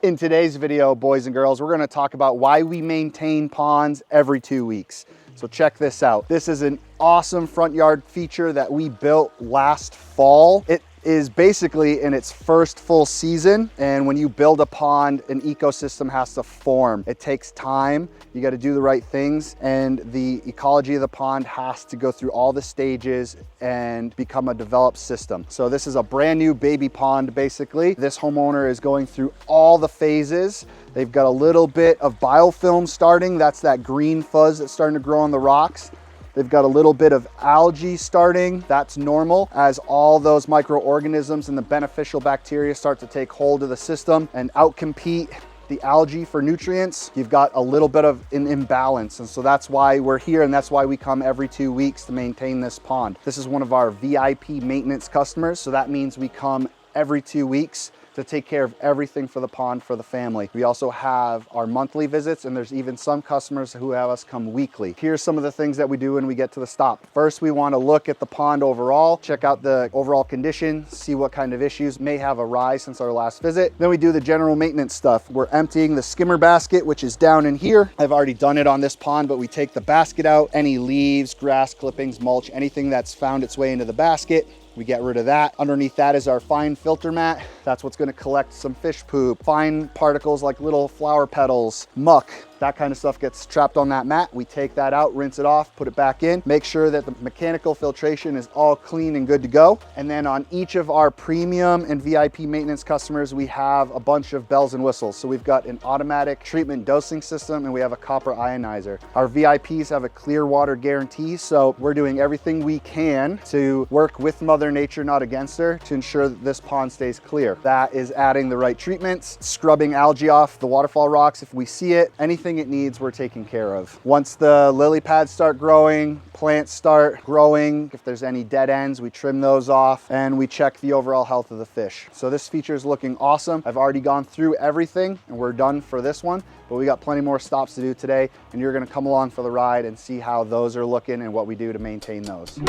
In today's video, boys and girls, we're gonna talk about why we maintain ponds every 2 weeks. So check this out. This is an awesome front yard feature that we built last fall. It is basically in its first full season. And when you build a pond, an ecosystem has to form. It takes time. You got to do the right things. And the ecology of the pond has to go through all the stages and become a developed system. So this is a brand new baby pond, basically. This homeowner is going through all the phases. They've got a little bit of biofilm starting. That's that green fuzz that's starting to grow on the rocks. They've got a little bit of algae starting. That's normal as all those microorganisms and the beneficial bacteria start to take hold of the system and outcompete the algae for nutrients. You've got a little bit of an imbalance. And so that's why we're here, and that's why we come every 2 weeks to maintain this pond. This is one of our VIP maintenance customers. So that means we come every 2 weeks to take care of everything for the pond for the family. We also have our monthly visits, and there's even some customers who have us come weekly. Here's some of the things that we do when we get to the stop. First, we want to look at the pond overall, check out the overall condition, see what kind of issues may have arisen since our last visit. Then we do the general maintenance stuff. We're emptying the skimmer basket, which is down in here. I've already done it on this pond, but we take the basket out, any leaves, grass clippings, mulch, anything that's found its way into the basket, we get rid of that. Underneath that is our fine filter mat. That's what's gonna collect some fish poop, fine particles like little flower petals, muck. That kind of stuff gets trapped on that mat. We take that out, rinse it off, put it back in, make sure that the mechanical filtration is all clean and good to go. And then on each of our premium and VIP maintenance customers, we have a bunch of bells and whistles. So we've got an automatic treatment dosing system and we have a copper ionizer. Our VIPs have a clear water guarantee. So we're doing everything we can to work with Mother Nature, not against her, to ensure that this pond stays clear. That is adding the right treatments, scrubbing algae off the waterfall rocks if we see it, anything it needs, we're taking care of. Once the lily pads start growing, plants start growing, if there's any dead ends, we trim those off and we check the overall health of the fish. So this feature is looking awesome. I've already gone through everything and we're done for this one, but we got plenty more stops to do today, and you're gonna come along for the ride and see how those are looking and what we do to maintain those.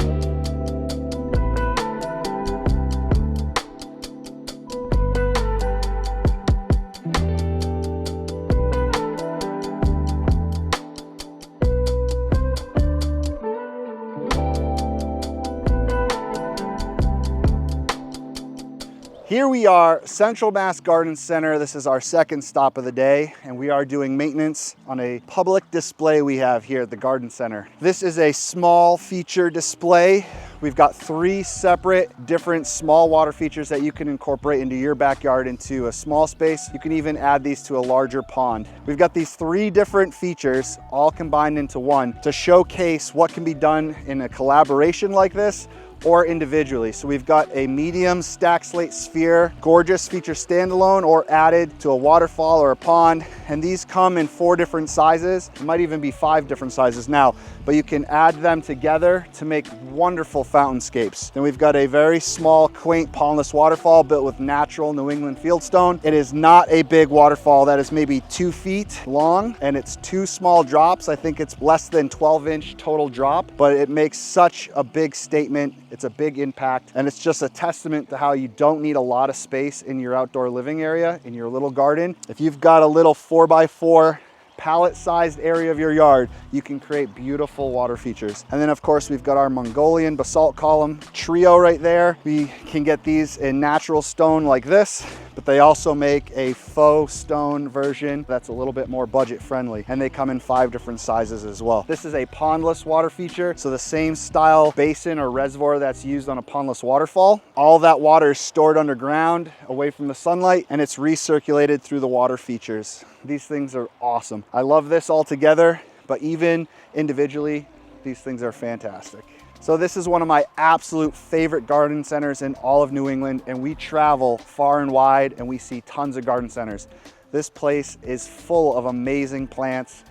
Here we are, Central Mass Garden Center. This is our second stop of the day, and we are doing maintenance on a public display we have here at the Garden Center. This is a small feature display. We've got 3 separate different small water features that you can incorporate into your backyard into a small space. You can even add these to a larger pond. We've got these 3 different features all combined into one to showcase what can be done in a collaboration like this or individually. So we've got a medium stack slate sphere, gorgeous feature standalone or added to a waterfall or a pond. And these come in 4 different sizes. It might even be 5 different sizes now, but you can add them together to make wonderful fountainscapes. Then we've got a very small, quaint pondless waterfall built with natural New England fieldstone. It is not a big waterfall. That is maybe 2 feet long, and it's 2 small drops. I think it's less than 12-inch total drop, but it makes such a big statement. It's a big impact, and it's just a testament to how you don't need a lot of space in your outdoor living area, in your little garden. If you've got a little 4x4 pallet-sized area of your yard, you can create beautiful water features. And then of course we've got our Mongolian basalt column trio right there. We can get these in natural stone like this, but they also make a faux stone version that's a little bit more budget friendly, and they come in 5 different sizes as well. This is a pondless water feature, so the same style basin or reservoir that's used on a pondless waterfall. All that water is stored underground away from the sunlight, and it's recirculated through the water features. These things are awesome. I love this all together, but even individually, these things are fantastic. So this is one of my absolute favorite garden centers in all of New England, and we travel far and wide and we see tons of garden centers. This place is full of amazing plants.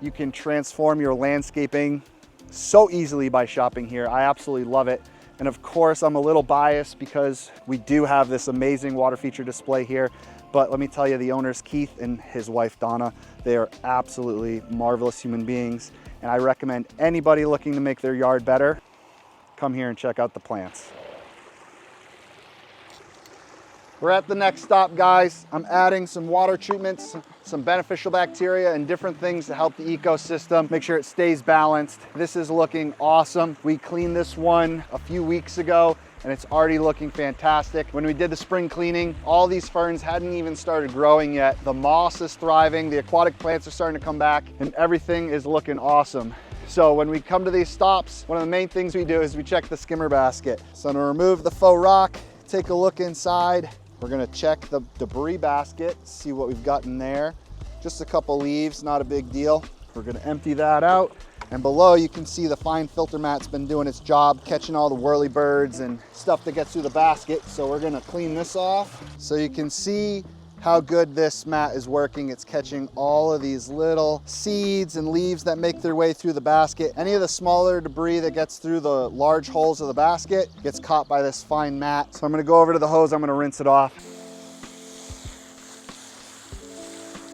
You can transform your landscaping so easily by shopping here. I absolutely love it. And of course, I'm a little biased because we do have this amazing water feature display here. But let me tell you, the owners, Keith and his wife, Donna, they are absolutely marvelous human beings. And I recommend anybody looking to make their yard better, come here and check out the plants. We're at the next stop, guys. I'm adding some water treatments, some beneficial bacteria and different things to help the ecosystem, make sure it stays balanced. This is looking awesome. We cleaned this one a few weeks ago and it's already looking fantastic. When we did the spring cleaning, all these ferns hadn't even started growing yet. The moss is thriving, the aquatic plants are starting to come back, and everything is looking awesome. So when we come to these stops, one of the main things we do is we check the skimmer basket. So I'm gonna remove the faux rock, take a look inside. We're gonna check the debris basket, see what we've got in there. Just a couple leaves, not a big deal. We're gonna empty that out. And below you can see the fine filter mat's been doing its job, catching all the whirlybirds and stuff that gets through the basket. So we're gonna clean this off. So you can see how good this mat is working. It's catching all of these little seeds and leaves that make their way through the basket. Any of the smaller debris that gets through the large holes of the basket gets caught by this fine mat. So I'm gonna go over to the hose, I'm gonna rinse it off.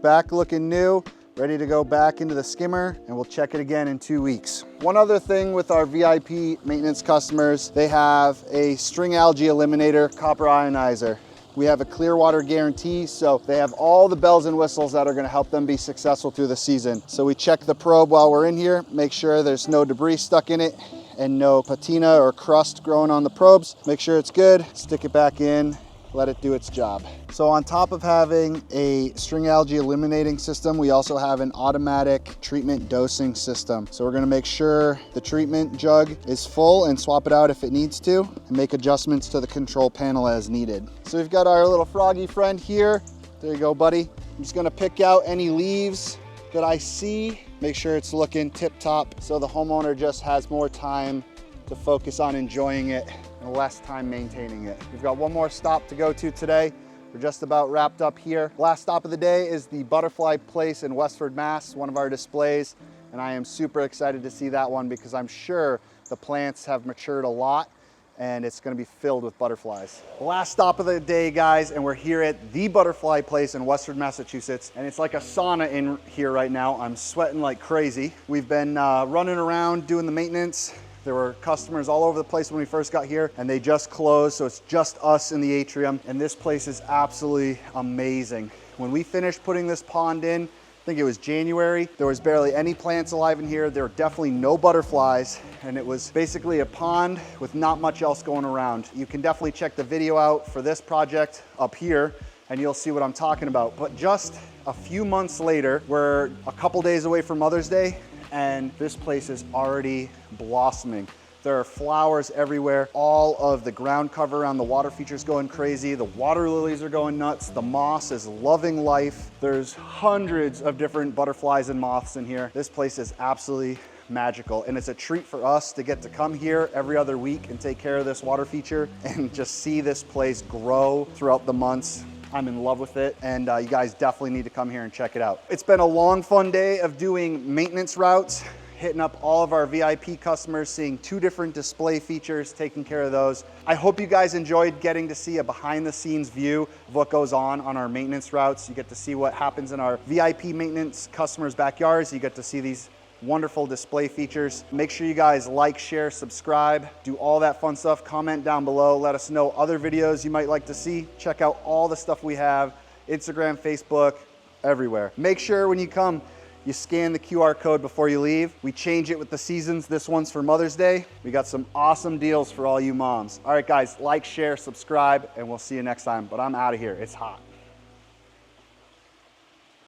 Back looking new, ready to go back into the skimmer, and we'll check it again in 2 weeks. One other thing with our VIP maintenance customers, they have a string algae eliminator, copper ionizer. We have a clear water guarantee, so they have all the bells and whistles that are gonna help them be successful through the season. So we check the probe while we're in here, make sure there's no debris stuck in it and no patina or crust growing on the probes. Make sure it's good, stick it back in, let it do its job. So on top of having a string algae eliminating system, we also have an automatic treatment dosing system. So we're gonna make sure the treatment jug is full and swap it out if it needs to, and make adjustments to the control panel as needed. So we've got our little froggy friend here. There you go, buddy. I'm just gonna pick out any leaves that I see, make sure it's looking tip-top so the homeowner just has more time to focus on enjoying it and less time maintaining it. We've got one more stop to go to today. We're just about wrapped up here. Last stop of the day is the Butterfly Place in Westford, Mass, one of our displays. And I am super excited to see that one because I'm sure the plants have matured a lot and it's gonna be filled with butterflies. Last stop of the day, guys, and we're here at the Butterfly Place in Westford, Massachusetts. And it's like a sauna in here right now. I'm sweating like crazy. We've been running around doing the maintenance. There were customers all over the place when we first got here and they just closed, so it's just us in the atrium. And this place is absolutely amazing. When we finished putting this pond in, I think it was January, there was barely any plants alive in here. There were definitely no butterflies, and it was basically a pond with not much else going around. You can definitely check the video out for this project up here and you'll see what I'm talking about. But just a few months later, we're a couple days away from Mother's Day, and this place is already blossoming. There are flowers everywhere. All of the ground cover around the water feature's going crazy. The water lilies are going nuts. The moss is loving life. There's hundreds of different butterflies and moths in here. This place is absolutely magical, and it's a treat for us to get to come here every other week and take care of this water feature and just see this place grow throughout the months. I'm in love with it, and you guys definitely need to come here and check it out. It's been a long, fun day of doing maintenance routes, hitting up all of our VIP customers, seeing 2 different display features, taking care of those. I hope you guys enjoyed getting to see a behind the scenes view of what goes on our maintenance routes. You get to see what happens in our VIP maintenance customers' backyards. You get to see these wonderful display features. Make sure you guys like, share, subscribe, do all that fun stuff. Comment down below, let us know other videos you might like to see. Check out all the stuff we have, Instagram, Facebook, everywhere. Make sure when you come, you scan the QR code before you leave. We change it with the seasons. This one's for Mother's Day. We got some awesome deals for all you moms. All right, guys, like, share, subscribe, and we'll see you next time. But I'm out of here. It's hot.